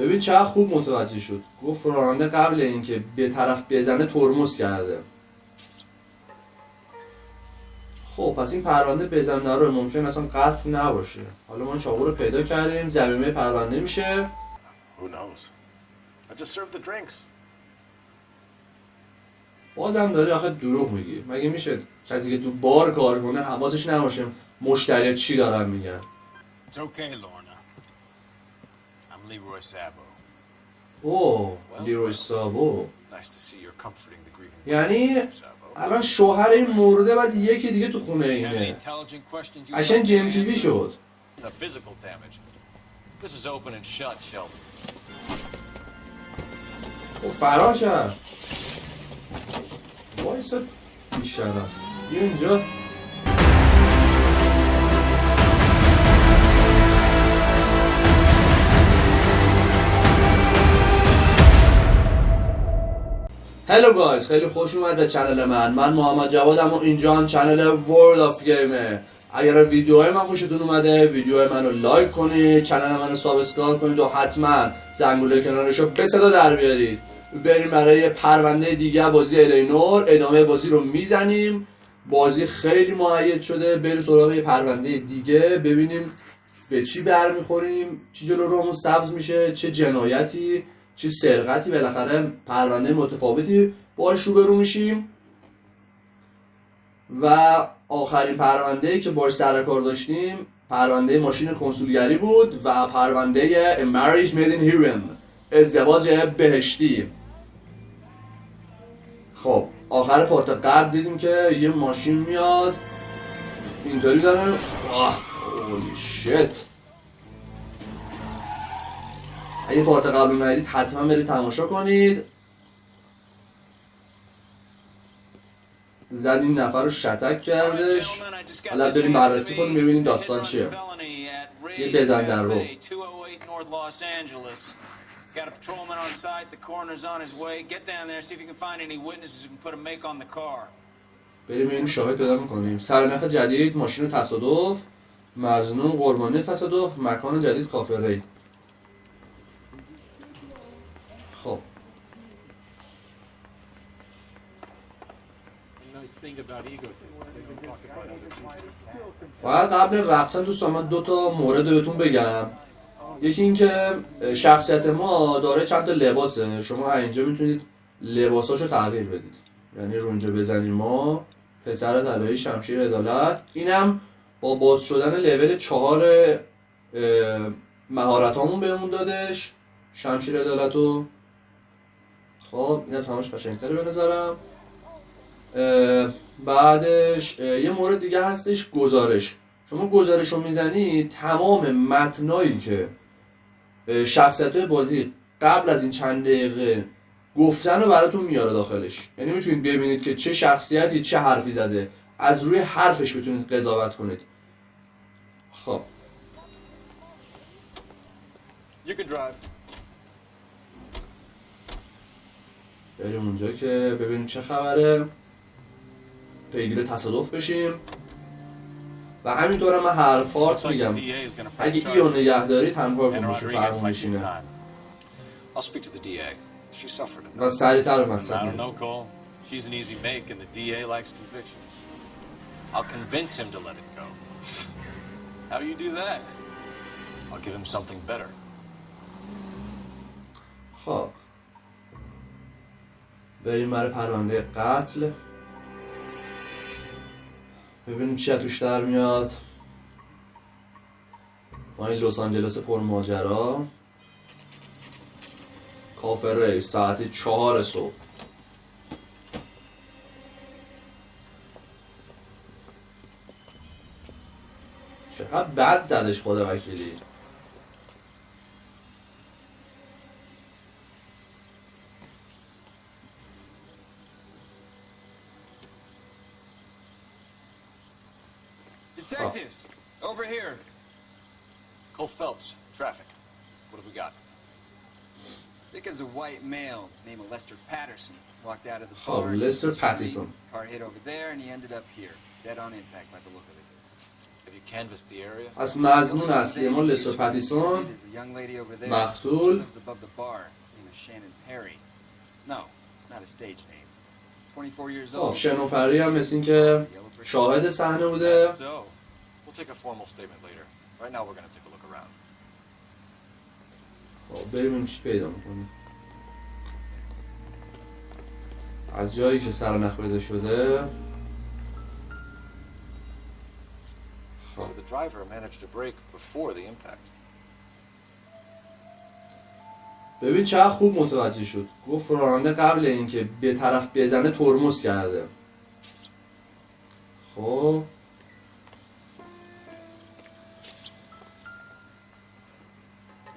ببین چقدر خوب متوجه شد. گفت راننده قبل اینکه به طرف بزنه ترمز کرده. خب پس این پرونده بزنه رو ممکن اصلا قتل نباشه. حالا ما چاقو رو پیدا کردیم، ضمیمه پرونده میشه. بازم داری آخه دروغ میگی. مگه میشه کسی که تو بار کار کنه حواسش نباشه مشتری چی دارن میگن؟ اوه لیروی سابو. یعنی الان شوهر این مورده بعد یکی دیگه تو خونه اینه. قشنگ جیم تیوی شد. او فرار کرد. وایسا بیشتر یه اینجا. هلو گایز، خیلی خوش اومد به چنل من محمد جوادم و اینجا هم چنل ورلد آف گیمه. اگر ویدیوهای من خوشتون اومده ویدیوهای منو لایک کنید، چنل منو سابسکرایب کنید و حتما زنگوله کنارشو به صدا در بیارید. بریم برای پرونده دیگه بازی الینور ادامه بازی رو میزنیم. بازی خیلی مؤید شده، بریم سراغ پرونده دیگه ببینیم به چی برمیخوریم، چی جلو رومون سبز میشه، چه جنایتی چه سرقتی، بالاخره پرونده متفاوتی باهاش روبرو میشیم. و آخرین پرونده‌ای که باهاش سر کار داشتیم پرونده ماشین کنسولگری بود و پرونده A Marriage Made in Heaven، ازدواج بهشتی. خب آخر پارت قبل دیدیم که یه ماشین میاد اینطوری داره. اولی شت. اگه پارت قبل رو ندید حتما برید تماشا کنید. زد این نفر رو شتک کردش. حالا بریم بررسی کنیم ببینیم داستان چیه. یه بزن در رو. بریم این شاهد پیدا میکنیم. سرنخ جدید، ماشین تصادف، مظنون قربانی تصادف، مکان جدید کافه ری. خب باید قبل رفتن دوستان من دو تا مورد بهتون بگم. یکی این که شخصیت ما داره چند تا لباسه، شما اینجا میتونید لباساشو تغییر بدید. یعنی رو اینجا بزنیم ما پسر طلایی شمشیر عدالت، اینم با باز شدن لول 4 مهارتامون بهمون دادش شمشیر عدالتو. خب این از همش قشنگتره به نظرم. بعدش یه مورد دیگه هستش گزارش. شما گزارش رو میزنی تمام متنایی که شخصیت‌های بازی قبل از این چند دقیقه گفتن رو براتون میاره داخلش. یعنی میتونید ببینید که چه شخصیتی چه حرفی زده، از روی حرفش بتونید قضاوت کنید. خب بریم اونجا که ببینیم چه خبره، پیگیر تصادف بشیم. و همینطور من هر پارت میگم اگه ایو نگه دارید همکار کن باشید فرمون میشینه و سریعتر رو مقصد میشه. خب بریم برای پرونده قتل ببینیم چی توش در میاد. ما این لس آنجلس پر ماجرا، کافه ری ساعت 4 صبح. چقدر بد زدش خدا وکیلی. Detectives, over here. Cole Phelps, traffic. What have we got? Thick as a white male named Lester Patterson walked out of the bar. Lester Patterson. Car hit over there and he ended up here, dead on impact by the look of it. you canvassed the area? از مظنون اصلی ما لستر پاتیسون Is the young lady over there? مقتول. She lives above the bar. Name is Shannon Perry. No, it's not a stage name. 24 years خب old. شنو پری هم مثل این که شاهد صحنه بوده. So, we'll take a formal statement later. Right now we're going to take a look around. خب بریم این چی پیدا میکنیم. از جایی که سرنخ پیدا شده. So the driver managed to brake before the impact. ببین چقدر خوب متوجه شد. گفت راننده قبل اینکه به طرف بزنه ترمز کرده. خب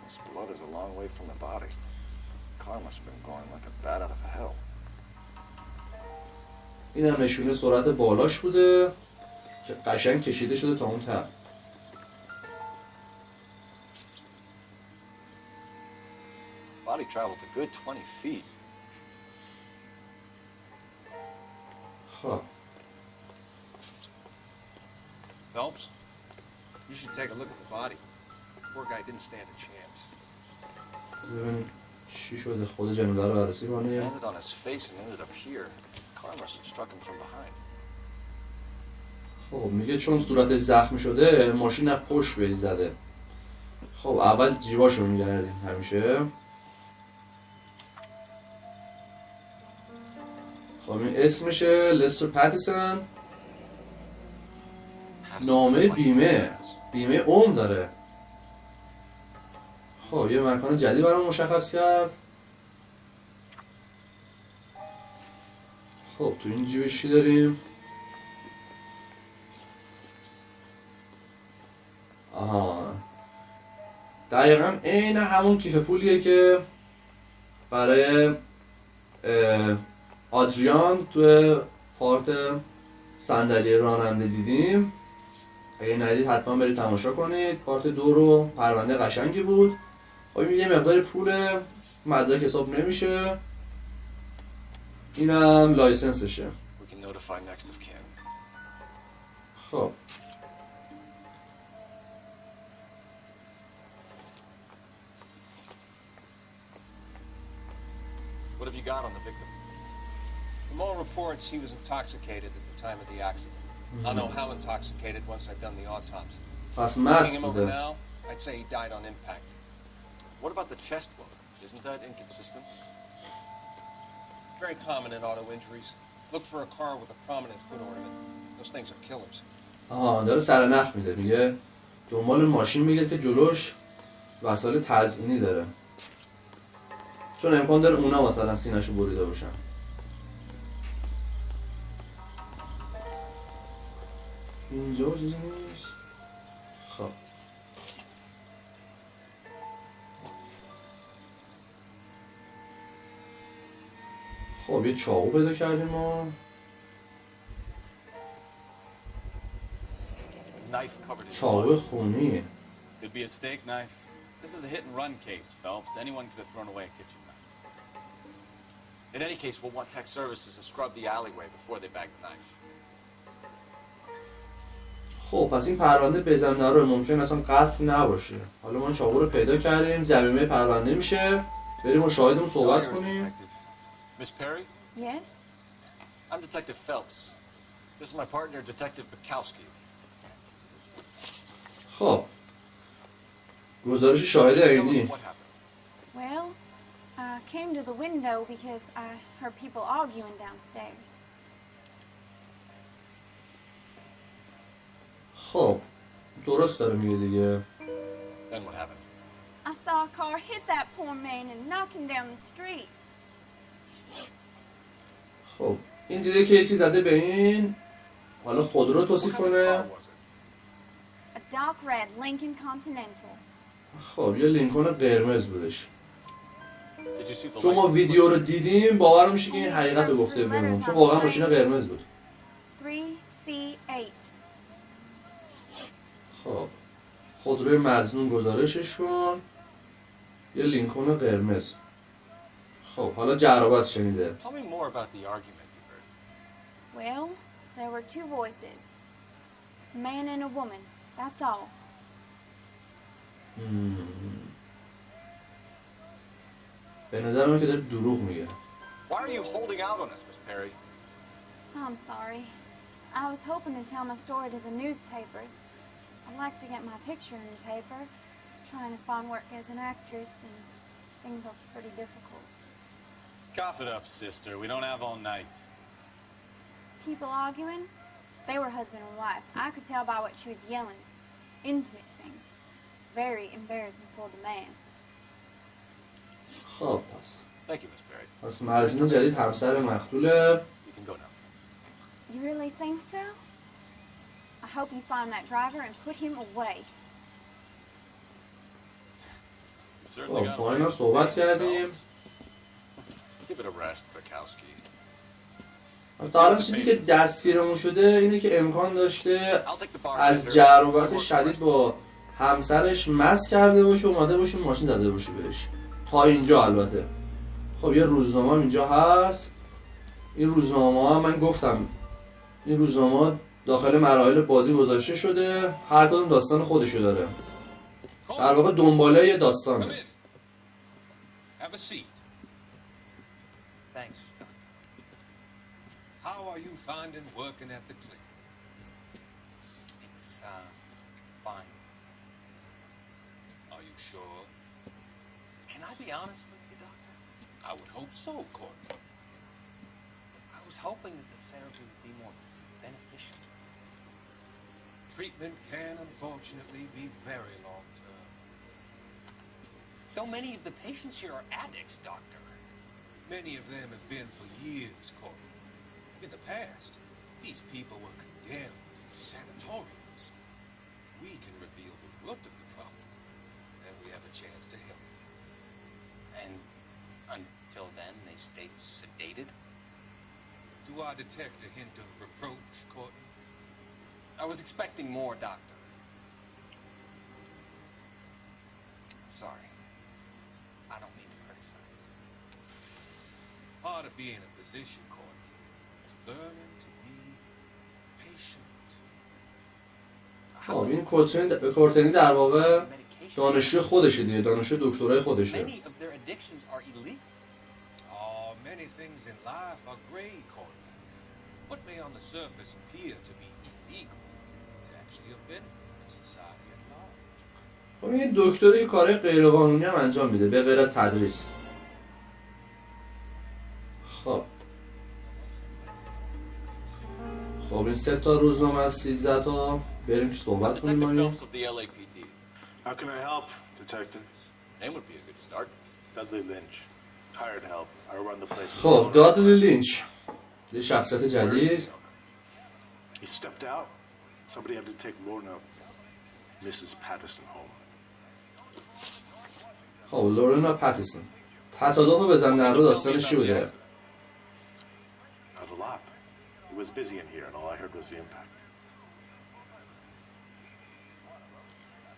This blood is a long way from the body. The car must have been going like a bat out of hell. این هم نشونه سرعت بالاش بوده که قشنگ کشیده شده تا اون ته. Body traveled a good 20 feet. خب Phelps, you should take a look at the body. Poor guy didn't stand a chance. ببین چی شده. خود جنوده رو بررسی کنیم. Landed on his face and ended up here. The car must have struck him from behind. خب میگه چون صورتش زخمی شده ماشین از پشت بهش زده. خب اول جیباشو میگردیم همیشه. خب این اسمشه لستر پاتیسون. نامه بیمه عمر داره. خب یه مکان جدید برام مشخص کرد. خب تو این جیبش چی داریم؟ آها دقیقا عین همون کیف پولیه که برای آدریان تو پارت صندلی راننده دیدیم. اگه ندید حتما برید تماشا کنید. پارت 2 رو پرونده قشنگی بود. خب این یه مقدار پول مدرک حساب نمیشه. اینم لایسنسشه. We can notify next of kin. خب What have you got on the victim? From all reports, he was intoxicated at the time of the accident. I'll know how intoxicated once I've done the autopsy. پس Looking مست him over بوده. now, I'd say he died on impact. What about the chest wound? Isn't that inconsistent? Very common in auto injuries. Look for a car with a prominent hood ornament. Those things are killers. آها داره سرنخ میده. میگه دنبال ماشین میگه که جلوش وسایل تزیینی داره. چون امکان داره اونا مثلا سینه‌شو بریده باشن. اینجا چیزی نیست. خب خب یه چاقو پیدا کردیم ما. Knife covered in چاقو blood. خونی. Could be a steak knife. This is a hit and run case, Phelps. Anyone could have thrown away a kitchen knife. In any case, we'll want tech services to scrub the alleyway before they bag the knife. خب پس این پرونده بزنه رو ممکن اصلا قتل نباشه. حالا ما چاقو رو پیدا کردیم. ضمیمه پرونده میشه. بریم با شاهدمون صحبت Sorry, کنیم. Detective. Miss Perry? Yes? I'm Detective Phelps. This is my partner, Detective Bukowski. خب گزارش شاهد Tell us عینی. what happened. Well, I came to the window because I heard people arguing downstairs. خب درست داره میگه دیگه. Then what happened? I saw a car hit that poor man and knock him down the street. خب این دیده که یکی زده به این. حالا خودرو What توصیف kind of car کنه. was it? A dark red Lincoln Continental. خب یه لینکلن قرمز بودش. Did you see the چون ما license ویدیو رو دیدیم باور میشه که این حقیقت رو گفته بهمون. چون واقعا ماشین قرمز بود. 3C8. خب خودروی مظنون گزارشش کن. یه لینکلن قرمز. خب حالا جرابت شنیده. Tell me more about the argument you heard. Well, there were two voices. A man and a woman. That's all. به نظر من که داره دروغ میگه. Why are you holding out on us, Miss Perry? I'm sorry. I was hoping to tell my story to the newspapers. I'd like to get my picture in the paper. Trying to find work as an actress, and things are pretty difficult. Cough it up, sister. We don't have all night. People arguing? They were husband and wife. I could tell by what she was yelling. Intimate things. Very embarrassing for the man. خب پس Thank you, Miss Perry. پس مجنون جدید همسر مقتوله. You can go now. You really think so? I hope you find that driver and put him away. You certainly got با اینا صحبت کردیم. Give it a rest, Bukowski. تا الان چیزی که دستگیرمون شده اینه که امکان داشته I'll take the از bartender. جر و بحث شدید با همسرش مست کرده باشه و اومده باشه ماشین زده باشه بهش. تا اینجا البته. خب یه روزنامه هم اینجا هست. این روزنامه ها من گفتم این روزنامه داخل مراحل بازی گذاشته شده. هر کدوم داستان خودشو داره. در واقع دنباله یه Come داستانه. in. Have a seat. Thanks. How are you finding working at the clinic? It's, fine. Are you sure? Can I be honest with you, Doctor? I would hope so, Courtney. I was hoping that the therapy would be more beneficial. Treatment can unfortunately be very long-term. So many of the patients here are addicts, Doctor. Many of them have been for years, Courtney. In the past, these people were condemned to sanatoriums. We can reveal the root of the problem, and we have a chance to help. And until then, they stay sedated? Do I detect a hint of reproach, Courtney? I was expecting more, Doctor. Sorry. I don't mean to criticize. Part of being a physician, Courtney, is learning to be patient. خب این کورتنی در واقع دانشجوی خودشه دیگه. دانشجوی دکترای خودشه. Many of their addictions are illegal. Oh, many things in life are gray, Courtney. What may on the surface appear to be illegal is actually a benefit to society at large. خب این دکتری کار غیرقانونی هم انجام میده به غیر از تدریس. خب این 3 تا روزنامه از 13 تا بریم که صحبت کنیم. Detective ما Phelps of the LAPD. How can I help, Detective? Name would be a good start. Dudley Lynch. Hired help. I run the place. خب دادلی لینچ یه شخصیت جدید. He stepped out. Somebody had to take Lorna, Mrs. Patterson home. خب لورنا پاتیسون تصادف بزن رو داستانش چی بوده؟ Not a lot. It was busy in here, and all I heard was the impact.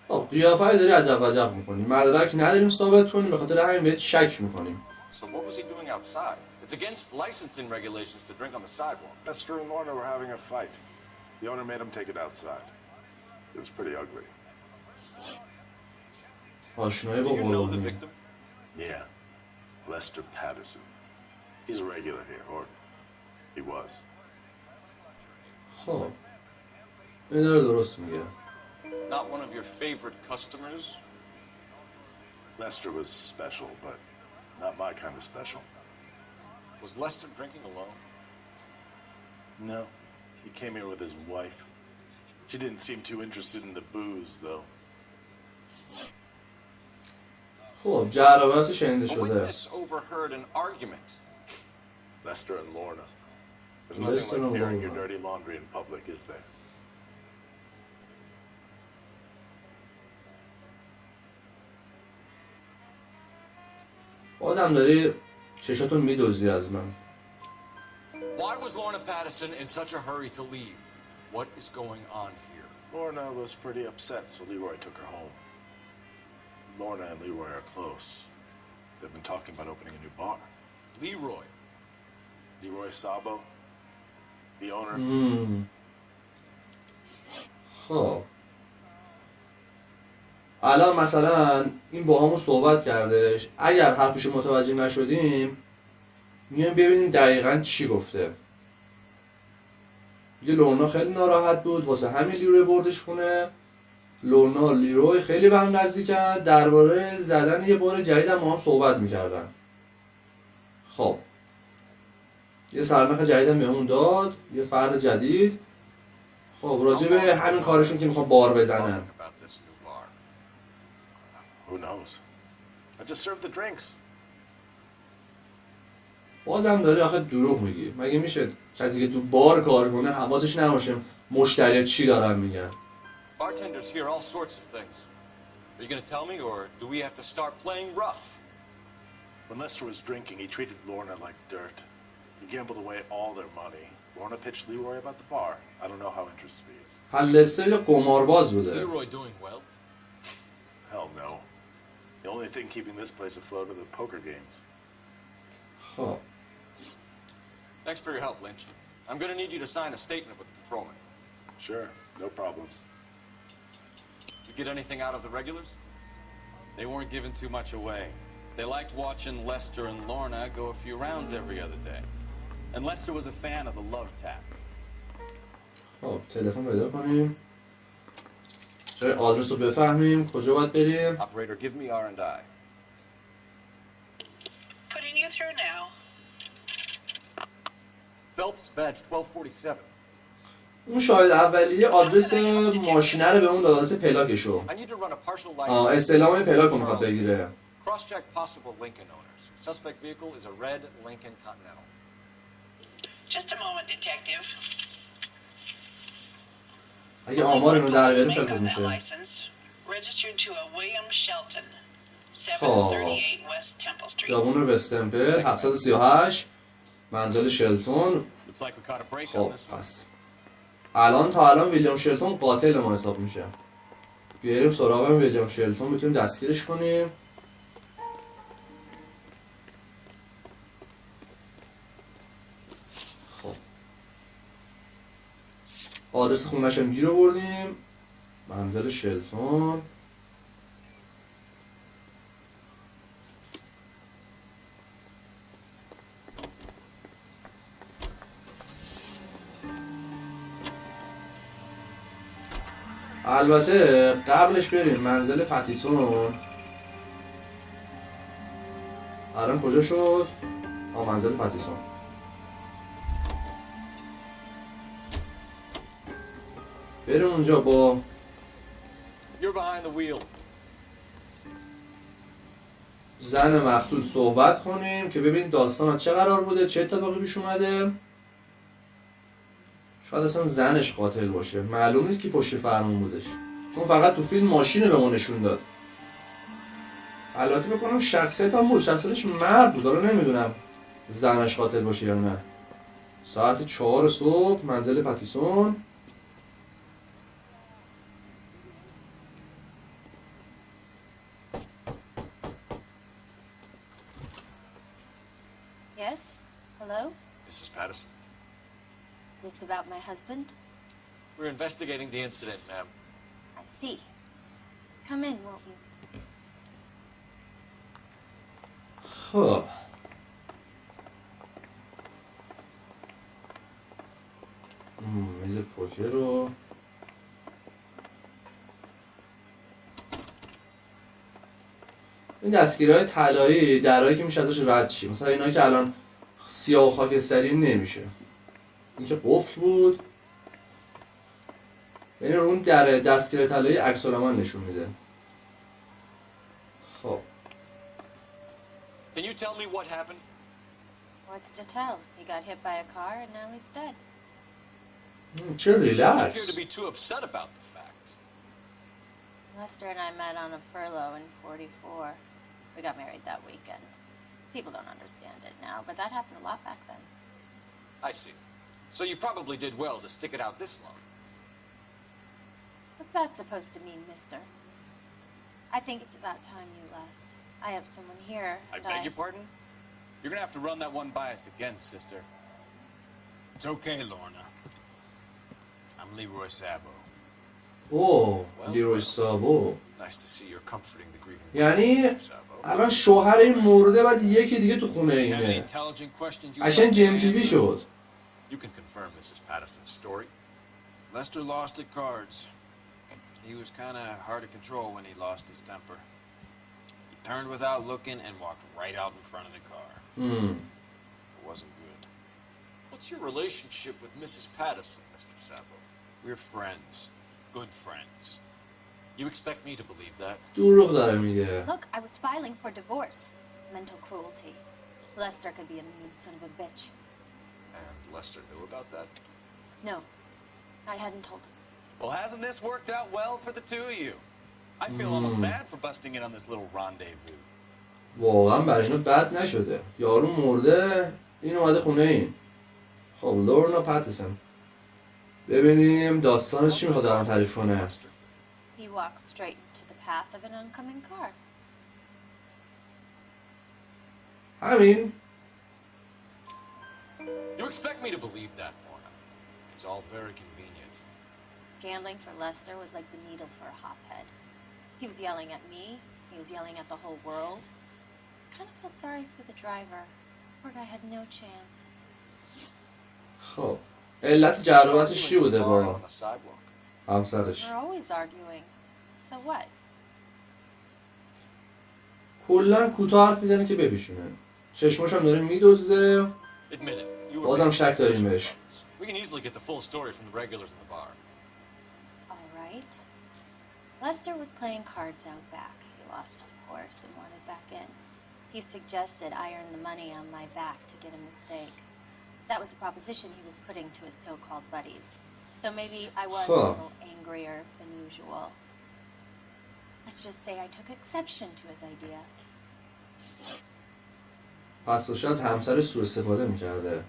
خب قیافه داری عجب وجب میکنی. مدرک نداریم ثابت کنیم به خاطر همین بهت شک میکنیم. So what was he doing outside? It's against licensing regulations to drink on the sidewalk. Esther and Lorna were having a fight. The owner made him take it outside. It was pretty ugly. آشنایی با Do you know the قربانی. victim? Yeah. Lester Patterson. He's a regular here, or he was. خب این داره درست میگه. Not one of your favorite customers? Lester was special, but not my kind of special. Was Lester drinking alone? No. He came here with his wife. She didn't seem too interested in the booze, though. خب جرابه شنیده A شده. witness overheard an argument. Lester and Lorna. There's Lester nothing like and airing your Lorna. dirty laundry in public, is there? بازم داری چشاتون میدوزی از من. Why was Lorna Patterson in such a hurry to leave? What is going on here? Lorna was pretty upset, so Leroy took her home. Lorna and Leroy are close. They've been talking about opening a new bar. Leroy. Leroy Sabo, the owner. خب الان مثلا این با همون صحبت کردش، اگر حرفشو متوجه نشدیم میایم ببینیم دقیقا چی گفته. یه لورنا خیلی ناراحت بود واسه همین لیروی بردش خونه. لورنا لیروی خیلی به هم نزدیکن، درباره زدن یه بار جدید هم با هم صحبت میکردن. خب یه سرنخ جدید هم بهمون داد، یه فرد جدید. خب راجع به همین کارشون که میخوان بار بزنن. Who knows? I just served the drinks. بازم داری آخه دروغ میگی. مگه میشه کسی که تو بار کار کنه حواسش نباشه مشتری چی دارن میگن؟ Bartenders hear all sorts of things. Are you gonna tell me, or do we have to start playing rough? When Lester was drinking, he treated Lorna like dirt. He gambled away all their money. Lorna pitched Leroy about the bar. I don't know how interested he is. لستر یه قمارباز بوده. Leroy doing well? Hell no. The only thing keeping this place afloat are the poker games. خب Thanks for your help, Lynch. I'm gonna need you to sign a statement with the patrolman. Sure, no problem. You get anything out of the regulars? They weren't giving too much away. They liked watching Lester and Lorna go a few rounds every other day. And Lester was a fan of the love tap. خب تلفن پیدا کنیم. جای آدرس رو بفهمیم کجا باید بریم. Operator, give me R&I. Putting you through now. Phelps, badge 1247. اون شاهد اولیه آدرس ماشینه رو به اون داد، آدرس پلاکشو. I need to run a partial license. استعلام پلاک رو میخواد بگیره. Cross-check possible Lincoln owners. Suspect vehicle is a red Lincoln Continental. Just a moment, detective. اگه آمار اینو در بیاریم خیلی خوب میشه. Registered to a William Shelton. خب 738 West Temple Street. خیابون وستمپل 738 منزل شلتون. Looks like we caught a break خب on this one. پس الان تا الان ویلیام شلتون قاتل ما حساب میشه. بیاریم سراغ ویلیام شلتون میتونیم دستگیرش کنیم. خب آدرس خونه‌ش هم گیر آوردیم. منزل شلتون. البته قبلش بریم منزل پتیسون. الان کجا شد؟ منزل پتیسون. بریم اونجا با You're behind the wheel. زن مقتول صحبت کنیم که ببینیم داستان چه قرار بوده، چه اتفاقی پیش اومده. شاید اصلا زنش قاتل باشه، معلوم نیست که پشت فرمون بودش، چون فقط تو فیلم ماشین به ما نشون داد. البته بکنم شخصیت هم بود، شخصیتش مرد بود، حالا نمیدونم زنش قاتل باشه یا نه. ساعت 4 صبح منزل پتیسون. Yes? Hello? Mrs. Patterson. Is this about my husband? We're investigating the incident, ma'am. I see. Come in, won't you? خب میز پوکر رو این دستگیرهای طلایی درایی که میشه ازش رد شی، مثلا اینایی که الان سیاه و خاکستری نمیشه. این که قفل بود، یعنی رو اون در دستگیر طلایی عکس العمل نشون میده. خب Can you tell me what happened? What's to tell? He got hit by a car and now he's dead. چه You appear to ریلکس. be too upset about the fact. Lester and I met on a furlough in 44. We got married that weekend. People don't understand it now, but that happened a lot back then. I see. So you probably did well to stick it out this long. What's that supposed to mean, mister? I think it's about time you left. I have someone here, I and beg your pardon? You're gonna have to run that one by us again, sister. It's okay, Lorna. I'm Leroy Sabo. اوه لیروی سابو. Nice to see you're comforting the grieving. یعنی Mr. Sabo. الان شوهر این مرده بعد یکی دیگه تو خونه Any اینه. intelligent questions you قشنگ like to جی ام تی وی answer? شد. You can confirm Mrs. Patterson's story. Lester lost at cards. He was kind of hard to control when he lost his temper. He turned without looking and walked right out in front of the car. It wasn't good. What's your relationship with Mrs. Patterson, Mr. Sabo? We're friends. Good friends. You expect me to believe that? دروغ داره میگه. Look, I was filing for divorce. Mental cruelty. Lester could be a mean son of a bitch. And Lester knew about that? No, I hadn't told him. Well, hasn't this worked out well for the two of you? I feel almost bad for busting in on this little rendezvous. واقعا برای اینا بد نشده. یارو مرده این اومده خونه این. خب لورنا پاترسون. ببینیم داستانش چی میخواد دارم تعریف کنه. He walked straight into the path of an oncoming car. همین. You expect me to believe that, Lorna? It's all very convenient. Gambling for Lester was like the needle for a hothead. He was yelling at me. He was yelling at the whole world. I kind of felt sorry for the driver. Poor guy had no chance. خب علت جر و بحثش چی بوده با On the sidewalk. همسرش؟ We're always arguing. So what? کلا کوتاه حرف میزنه که بپیشونه. چشماش هم داره میدزده. Admit it. You were بازم شک داریم بهش. We can easily get the full story from the regulars in the bar. All right. Lester was playing cards out back. He lost, of course, and wanted back in. He suggested I earn the money on my back to get a mistake. That was the proposition he was putting to his so-called buddies. So maybe I was a little angrier than usual. Let's just say I took exception to his idea. پس داشته از همسرش سوء استفاده میکرده.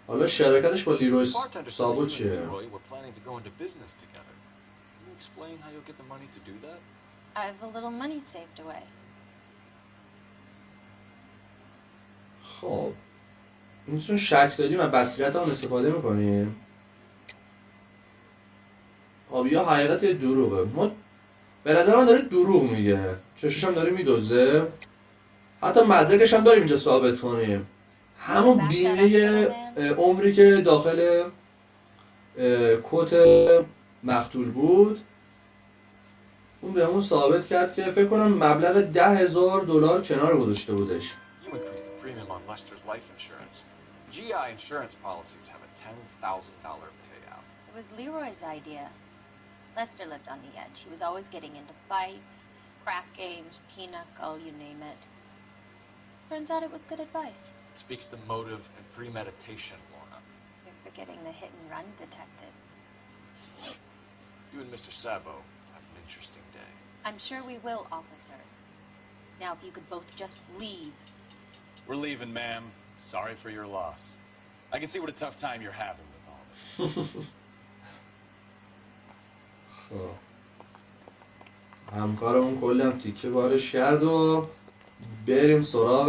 حالا شراکتش با لیروی Bartender said سابو that you and چیه؟ Leroy were planning to go into business together. Can you explain how you'll get the money to do that? I have a little money saved away. خب این چون شک داریم و بصیرت هم استفاده میکنیم. خب یا حقیقت یا دروغه. ما به نظر من داره دروغ میگه. چشش هم داره میدوزه. حتی مدرکش هم داریم اینجا ثابت کنیم. همون بیمه عمری که داخل کت مقتول بود اون به همون ثابت کرد که فکر کنم مبلغ $10,000 کنار گذاشته بودش. You increased the premium on Lester's life insurance. GI insurance policies have a $10,000 payout. It was Leroy's idea. Lester lived on the edge. He was always getting into fights, crap games, pinochle, you name it. Turns out it was good advice. It speaks to motive and premeditation, Lorna. You're forgetting the hit-and-run detective. You and Mr. Sabo have an interesting day. I'm sure we will, officer. Now, if you could both just leave. We're leaving, ma'am. Sorry for your loss. I can see what a tough time you're having with all this. همکارمون کلی هم تیکه بارش کرد و بریم سراغ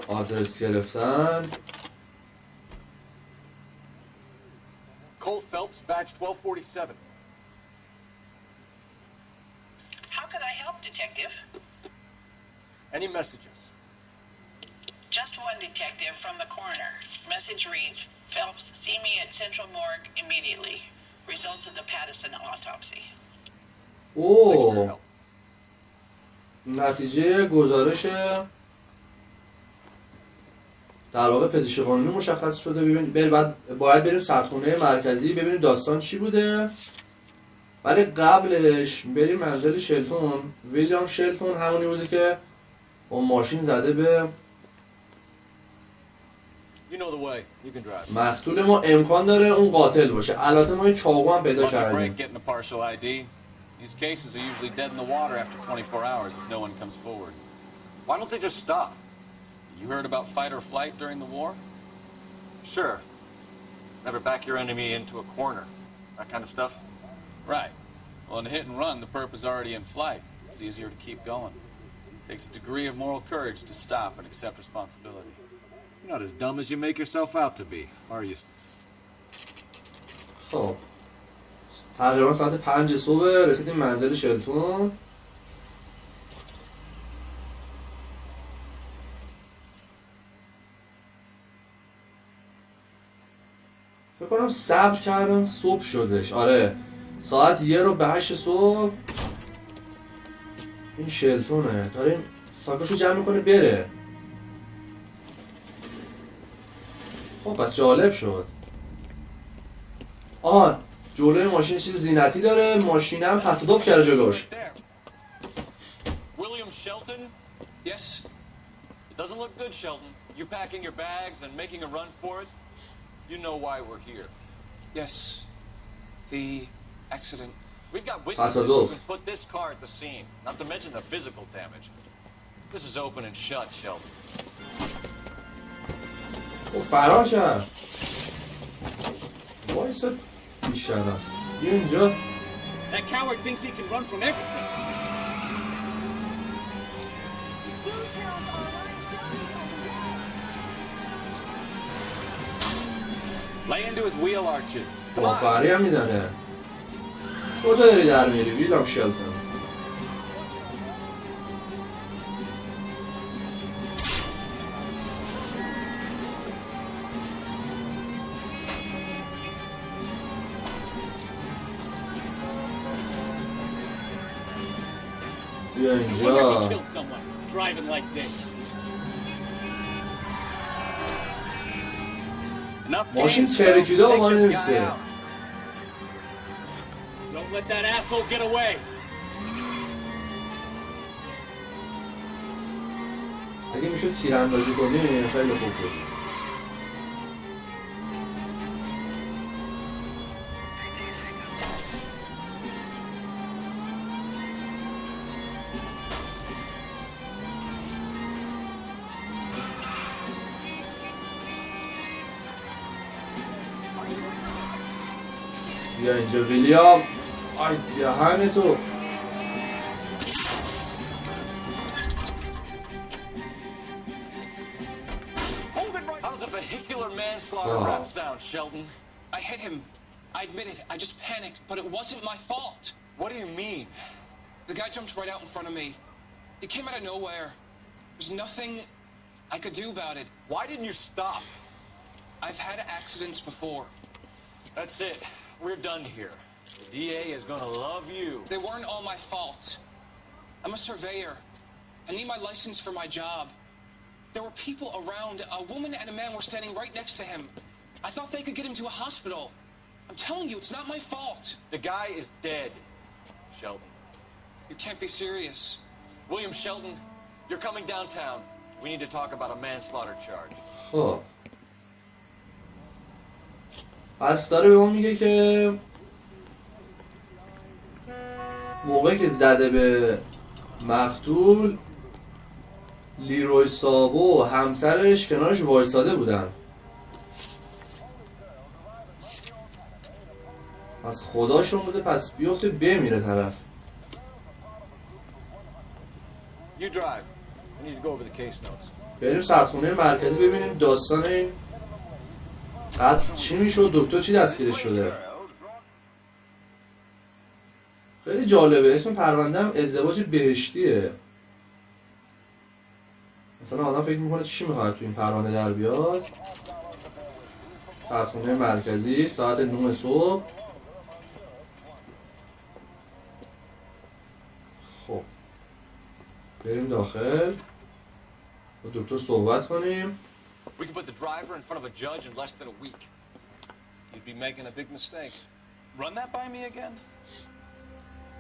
آدرس گرفتن. Cole Phelps, badge 1247. How could I help, Detective? Any messages? Just one detective from the coroner. Message reads, Phelps, see me at Central Morgue immediately. Results of the Patterson autopsy. Thanks for your اوه help. نتیجه گزارش در واقع پزشکی قانونی مشخص شده. ببین باید بریم سردخونه مرکزی ببینیم داستان چی بوده. ولی قبلش بریم منزل شلتون. ویلیام شلتون همونی بوده که با ماشین زده به You know the way. You can drive. مقتول ما. امکان داره اون قاتل باشه. البته ما یه چاقو هم پیدا Lucky break کردیم. getting a partial ID. These cases are usually dead in the water after 24 hours if no one comes forward. Why don't they just stop? You heard about fight or flight during the war? Sure. Never back your enemy into a corner. That kind of stuff. Right. Well, in a hit and run, the perp is already in flight. It's easier to keep going. Takes a degree of moral courage to stop and accept responsibility. You're not as dumb as you make yourself out to be, are you? خب تقریبا ساعت 5 صبح رسیدیم منزل شلتون. فکر کنم صبر کردن صبح شدش. آره ساعت 1:08 صبح این شلتونه داریم ساکاشو جمع میکنه بره. خب پس جالب شد. آه جلوی ماشین چیز زینتی داره، ماشینم تصادف کرده جلوش. William Shelton? Yes? It doesn't look good, Shelton. You packing your bags and making a run for it? You know why we're here. Yes. The accident. We've got witnesses who can put this car at the scene, not to mention the physical damage. This is open and shut, Shelton. او فرار کرد. وایسا بیشتر اینجا. That coward thinks he can run from everything. Lay into his wheel arches. بافری هم میزنه. کجا داری در میری ویلام شلتون؟ بیا اینجا. Driving like this. ماشین ترکیده آقا نمیسته. Don't let that asshole get away. اگه میشد تیراندازی کنی خیلی خوب بود. بیا اینجا ویلیام. آی دهن تو. How's a vehicular manslaughter rap sound, Shelton? I hit him. I admit it. I just panicked, but it wasn't my fault. What do you mean? The guy jumped right out in front of me. He came out of nowhere. There's nothing I could do about it. Why didn't you stop? I've had accidents before. That's it. We're done here. The DA is gonna love you. They weren't all my fault. I'm a surveyor. I need my license for my job. There were people around. A woman and a man were standing right next to him. I thought they could get him to a hospital. I'm telling you, it's not my fault. The guy is dead, Shelton. You can't be serious. William Shelton, you're coming downtown. We need to talk about a manslaughter charge. خب پس داره به اون میگه که موقعی که زده به مقتول لیروی سابو و همسرش کنارش وایساده بودن. پس خداشون بوده پس بیفته بمیره طرف. You drive. I need to go over the case notes. بریم سردخونه مرکزی ببینیم داستان این قتل چی میشد، دکتر چی دستگیرش شده. خیلی جالبه. اسم پرونده هم ازدواج بهشتیه. مثلا آدم فکر میکنه چی میخواد تو این پرونده در بیاد. سردخونه مرکزی ساعت 9 صبح. خب بریم داخل با دکتر صحبت کنیم. We can put the driver in front of a judge in less than a week. You'd be making a big mistake. Run that by me again?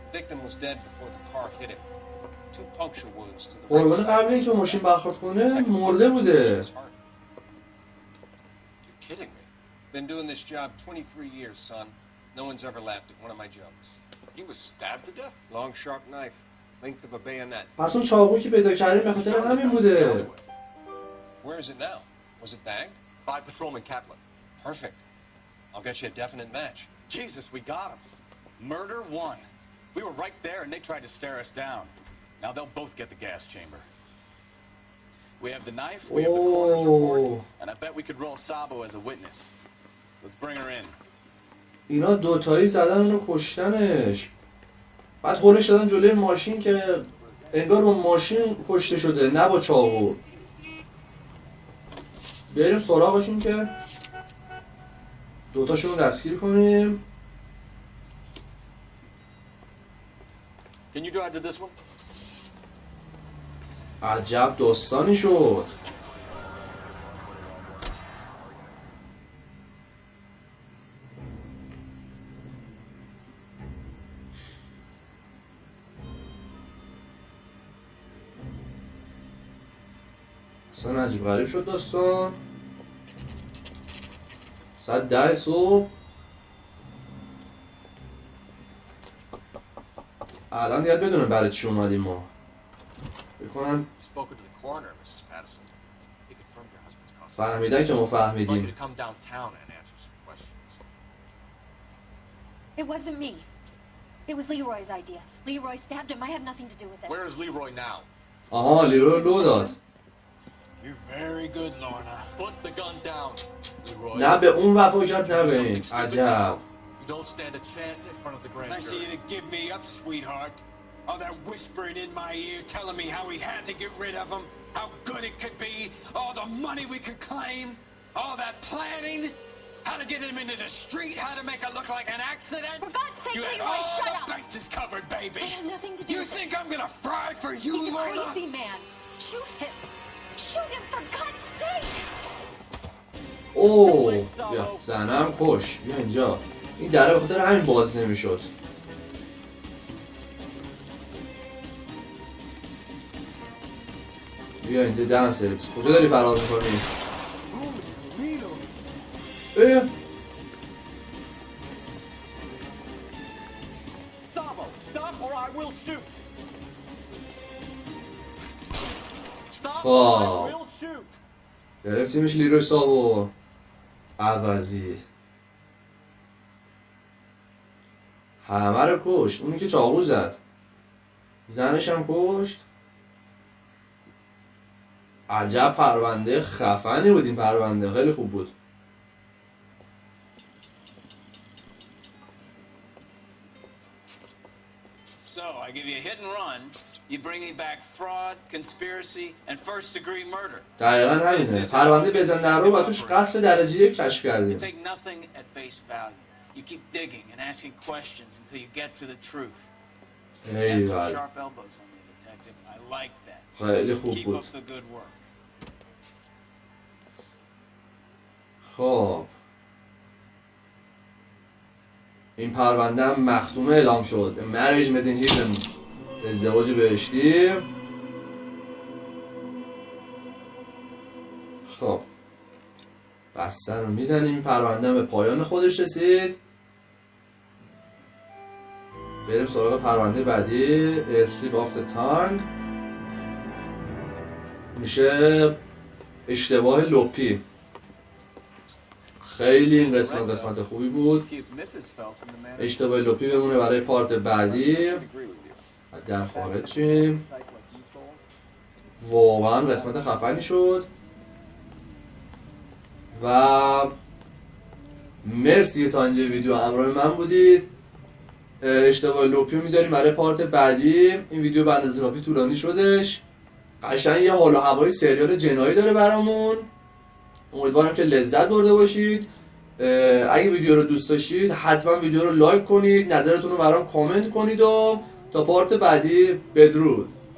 The victim was dead before the car hit him. 2 puncture wounds to the قربان right قبل اینکه ماشین برخورد کنه مرده بوده. side. You're kidding me. Been doing this job 23 years, son. No one's ever laughed at one of my jokes. He was stabbed to death? Long, sharp knife, length of a bayonet. پس اون چاقویی که پیدا کردیم به خاطر همین بوده. Where is it now? Was it bagged? By Patrolman Kaplan. Perfect. I'll get you a definite match. Jesus, we got him. Murder one. We were right there and they tried to stare us down. Now they'll both get the gas chamber. We have the knife, we have the coroner's report, and I bet we could roll Sabo as a witness. Let's bring her in. اینا دوتایی زدن اونو کشتنش. بعد خورش دادن جلوی ماشین که انگار با ماشین کشته شده نه با چاقو. بیاریم سراغشون که دوتاشون دستگیر کنیم. Can you drive to this one? عجب داستانی شد. اصلا عجیب غریب شد داستان. ساعت 10 صبح الان یاد بدونه برای چی اومدیم ما. بکنم Spoken to the coroner, Mrs. Patterson. He confirmed your husband's cost. فهمیدن که ما I'd like you فهمیدیم. to come downtown and answer some questions. It wasn't me. It was Leroy's idea. Leroy stabbed him. I had nothing to do with it. Where is Leroy now? آها لیرو رو لو داد. You're very good, Lorna. Put the gun down, Leroy. نه به اون وفا کرد نه به این. عجب. You don't stand a chance in front of the grand Nice of you jury. to give me up, sweetheart. All that whispering in my ear, telling me how we had to get rid of him, how good it could be, all the money we could claim, all that planning, how to get him into the street, how to make it look like an accident. For God's sake, You had Leroy, all shut the up! bases covered, baby. I had nothing to do You with think it. I'm gonna fry for you, He's a Lorna? crazy man. Shoot him. Shoot him for God's sake! اوه بیا زنم کش. بیا اینجا. این دره بخاطر همین باز نمیشد. بیا اینجا دهن سرویس. کجا داری فرار میکنی؟ اه Sabo, stop or I will shoot. Stop! خب Will shoot. گرفتیمش لیروی سابو عوضی. همه رو کشت. اونی که چاقو زد زنش هم کشت. عجب پرونده خفنی بود این پرونده. خیلی خوب بود. So, I give you a hit and run, you bring me back fraud, conspiracy, and first-degree murder. دقیقا همینه. پرونده بزن در رو و توش قتل درجه 1 کشف You کردیم. take nothing at face value. You keep digging and asking questions until you get to the truth. You have some ایول. sharp elbows on me, detective. I like that. خیلی خوب Keep بود. up the good work. خب این پرونده هم مختومه اعلام شد. Marriage made in heaven. ازدواج بهشتی. خب بستن رو میزنیم. این پرونده هم به پایان خودش رسید. بریم سراغ پرونده بعدی. Slip of the tongue. میشه اشتباه لپی. خیلی این قسمت خوبی بود. اشتباه لپی بمونه برای پارت بعدی. در خارج شیم. واقعا قسمت خفنی شد و مرسی تا اینجا ویدیو همراه من بودید. اشتباه لپی رو میذاریم برای پارت بعدی. این ویدیو به اندازه کافی طولانی شدش. قشنگ یه حال و هوای سریال جنایی داره برامون. امیدوارم که لذت برده باشید. اگه ویدیو رو دوست داشتید حتما ویدیو رو لایک کنید، نظرتون رو برام کامنت کنید و تا پارت بعدی بدرود.